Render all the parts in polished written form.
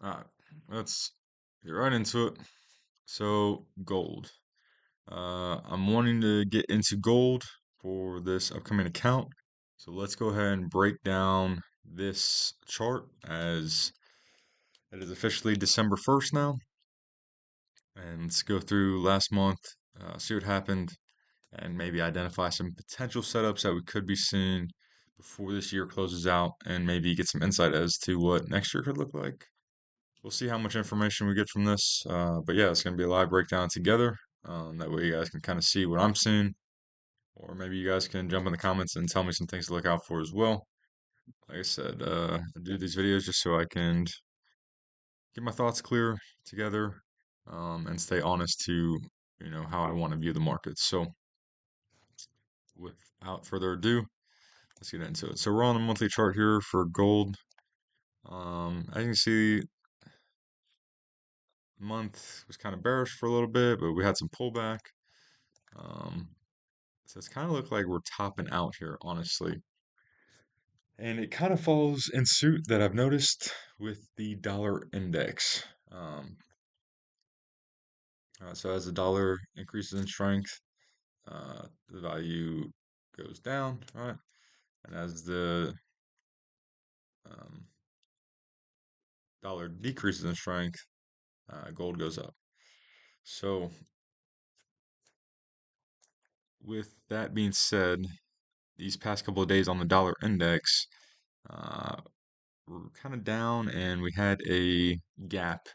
All right, let's get right into it. So, gold. I'm wanting to get into gold for this upcoming account. So let's go ahead and break down this chart as it is officially December 1st now. And let's go through last month, see what happened, and maybe identify some potential setups that we could be seeing before this year closes out, and maybe get some insight as to what next year could look like. We'll see how much information we get from this. But yeah, it's going to be a live breakdown together. That way you guys can kind of see what I'm seeing, or maybe you guys can jump in the comments and tell me some things to look out for as well. Like I said, I do these videos just so I can get my thoughts clear together, and stay honest to how I want to view the markets. So without further ado, let's get into it. So we're on the monthly chart here for gold. As you can see, the month was kind of bearish for a little bit, but we had some pullback. Um, so it's kind of look like we're topping out here, honestly. And it kind of follows in suit that I've noticed with the dollar index. So as the dollar increases in strength, the value goes down, right? And as the um, dollar decreases in strength, gold goes up. So with that being said, these past couple of days on the dollar index, uh, we're kind of down, and we had gap,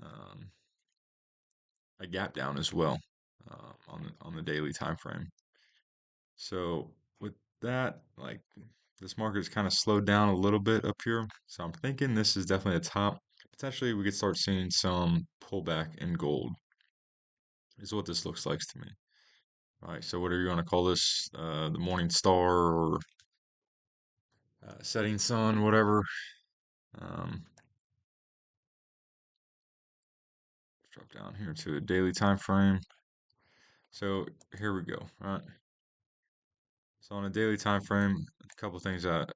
um, a gap down as well, on the daily time frame. So with that, like, this market is kind of slowed down a little bit up here. So I'm thinking this is definitely a top. Potentially, we could start seeing some pullback in gold. Is what this looks like to me. All right. So what are you going to call this? The morning star, or setting sun, whatever. Um, Drop down here to a daily time frame. So here we go. All right. So on a daily time frame, a couple things that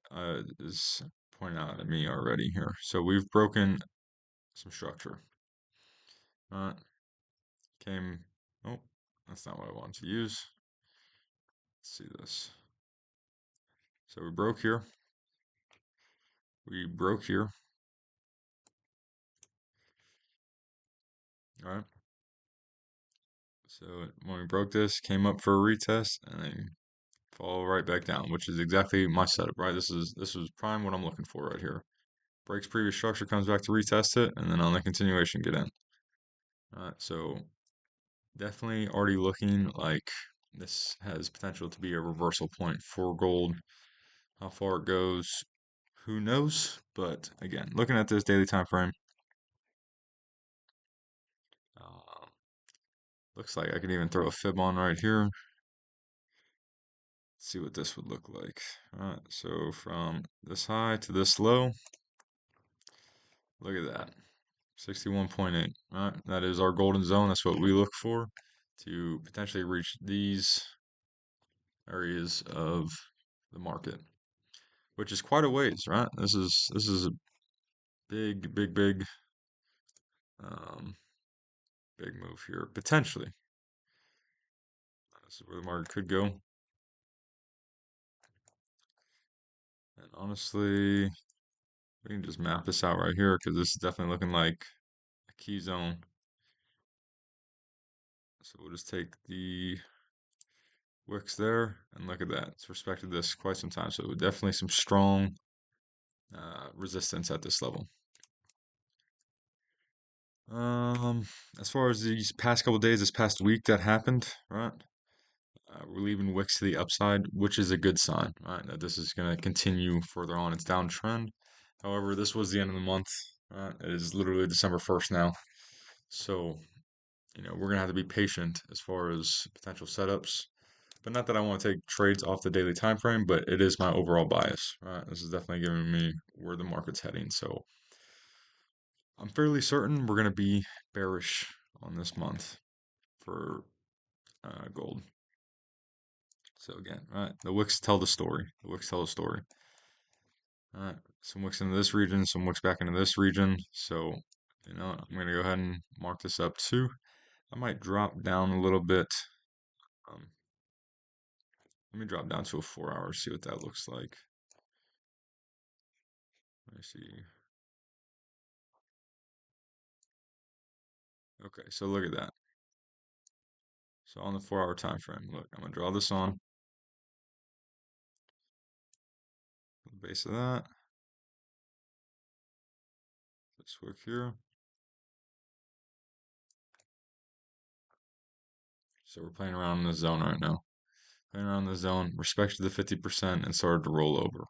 is pointed out at me already here. So we've broken some structure. All right. Came. Oh, that's not what I wanted to use. Let's see this. So we broke here. We broke here. All right. So when we broke this, came up for a retest, and then fall right back down, which is exactly my setup, right? This is prime what I'm looking for right here. Breaks previous structure, comes back to retest it, and then on the continuation get in. All right. So definitely already looking like this has potential to be a reversal point for gold. How far it goes, who knows? But again, looking at this daily time frame, uh, looks like I could even throw a fib on right here. See what this would look like. All right, so from this high to this low, look at that, 61.8. All right, that is our golden zone. That's what we look for to potentially reach these areas of the market, which is quite a ways, right? This is a big, big, big, um, big move here potentially. This is where the market could go. And honestly, we can just map this out right here because this is definitely looking like a key zone. So we'll just take the wicks there and look at that. It's respected this quite some time. So definitely some strong resistance at this level. Um, as far as these past couple days, this past week that happened, right? We're leaving wicks to the upside, which is a good sign, right? That this is going to continue further on its downtrend. However, this was the end of the month. It is literally December 1st now. So, we're going to have to be patient as far as potential setups. But not that I want to take trades off the daily time frame, but it is my overall bias, right? This is definitely giving me where the market's heading. So I'm fairly certain we're going to be bearish on this month for gold. So again, right, the wicks tell the story. The wicks tell the story. All right. some wicks into this region, some wicks back into this region. So, I'm gonna go ahead and mark this up too. I might drop down a little bit. Um, Let me drop down to a 4 hour, see what that looks like. Let me see. Okay, so look at that. So on the 4 hour time frame, look, I'm gonna draw this on the base of that. This wick here. So we're playing around in the zone right now. Playing around the zone, respected the 50% and started to roll over.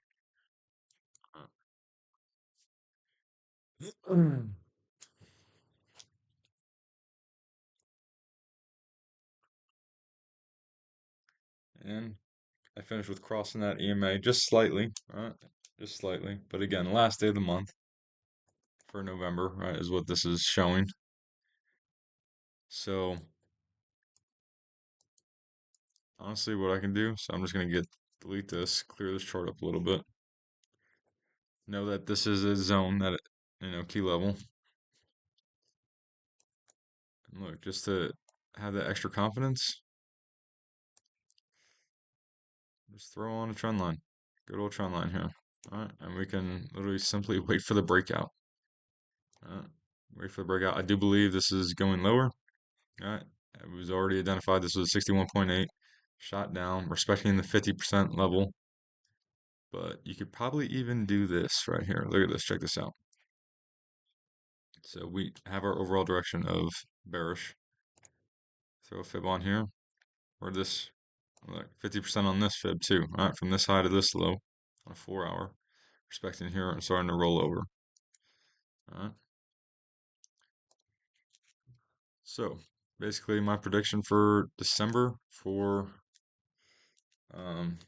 And I finished with crossing that EMA just slightly, right? Just slightly. But again, last day of the month for November, right, is what this is showing. So honestly, what I can do, so I'm just gonna delete this, clear this chart up a little bit. Know that this is a zone that, key level. And look, just to have that extra confidence, just throw on a trend line. Good old trend line here. All right, and we can literally simply wait for the breakout. All right, wait for the breakout. I do believe this is going lower. All right, it was already identified. This was 61.8, shot down, respecting the 50% level. But you could probably even do this right here. Look at this. Check this out. So we have our overall direction of bearish. Throw a fib on here, or this, like 50% on this fib too. All right, from this high to this low on a 4 hour, respecting here and starting to roll over. All right. So basically, my prediction for December for um,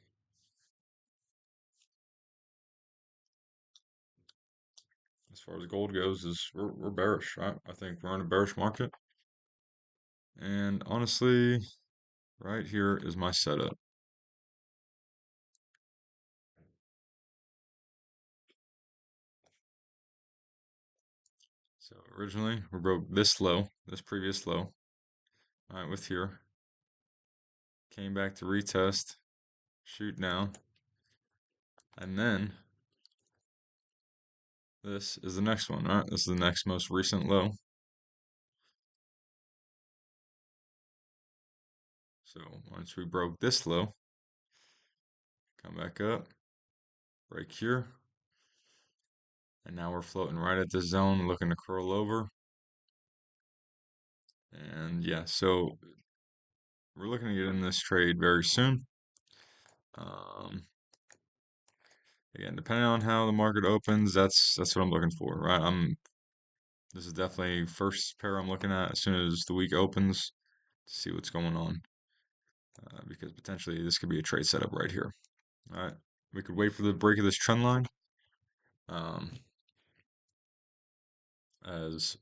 as far as gold goes is we're bearish, right? I think we're in a bearish market, and honestly, right here is my setup. So originally we broke this low, this previous low, all right, with here, came back to retest, shoot down, and then this is the next one, right? This is the next most recent low. So once we broke this low, come back up, break here, and now we're floating right at this zone, looking to curl over. And yeah, so we're looking to get in this trade very soon. Um, Again, depending on how the market opens, that's what I'm looking for, right? This is definitely first pair I'm looking at as soon as the week opens to see what's going on, because potentially this could be a trade setup right here. All right, we could wait for the break of this trend line, um, as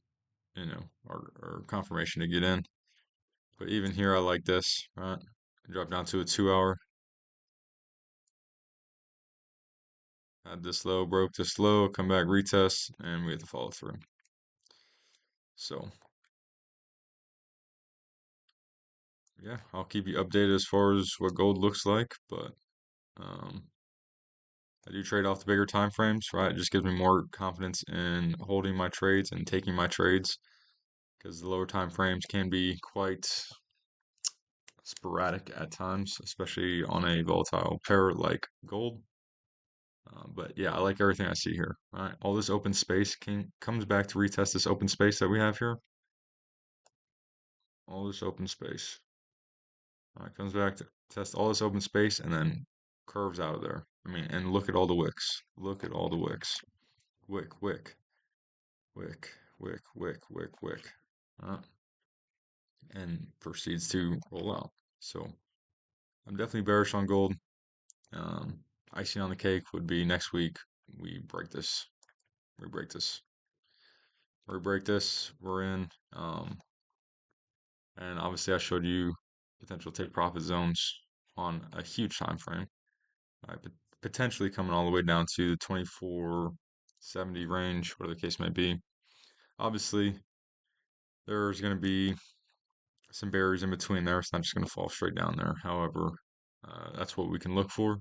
our confirmation to get in. But even here, I like this, right? Drop down to a 2 hour. Had this low, broke this low, come back, retest, and we have to follow through. So, yeah, I'll keep you updated as far as what gold looks like, but um, I do trade off the bigger time frames, right? It just gives me more confidence in holding my trades and taking my trades because the lower time frames can be quite sporadic at times, especially on a volatile pair like gold. But yeah, I like everything I see here. All right, all this open space comes back to retest this open space that we have here. All this open space. All right, comes back to test all this open space and then curves out of there. I mean, and look at all the wicks. Look at all the wicks. Wick, wick, wick, wick, wick, wick, wick. Uh, and proceeds to roll out. So I'm definitely bearish on gold. Um, Icing on the cake would be next week we break this. We break this. We break this. We're in. And obviously I showed you potential take profit zones on a huge time frame. Right, but potentially coming all the way down to the 2470 range, whatever the case may be. Obviously, there's going to be some barriers in between there. It's not just going to fall straight down there. However, that's what we can look for,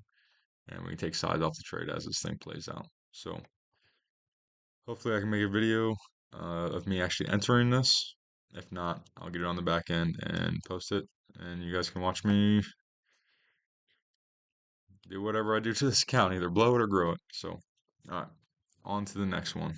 and we can take sides off the trade as this thing plays out. So hopefully I can make a video of me actually entering this. If not, I'll get it on the back end and post it, and you guys can watch me do whatever I do to this account, either blow it or grow it. So, all right, on to the next one.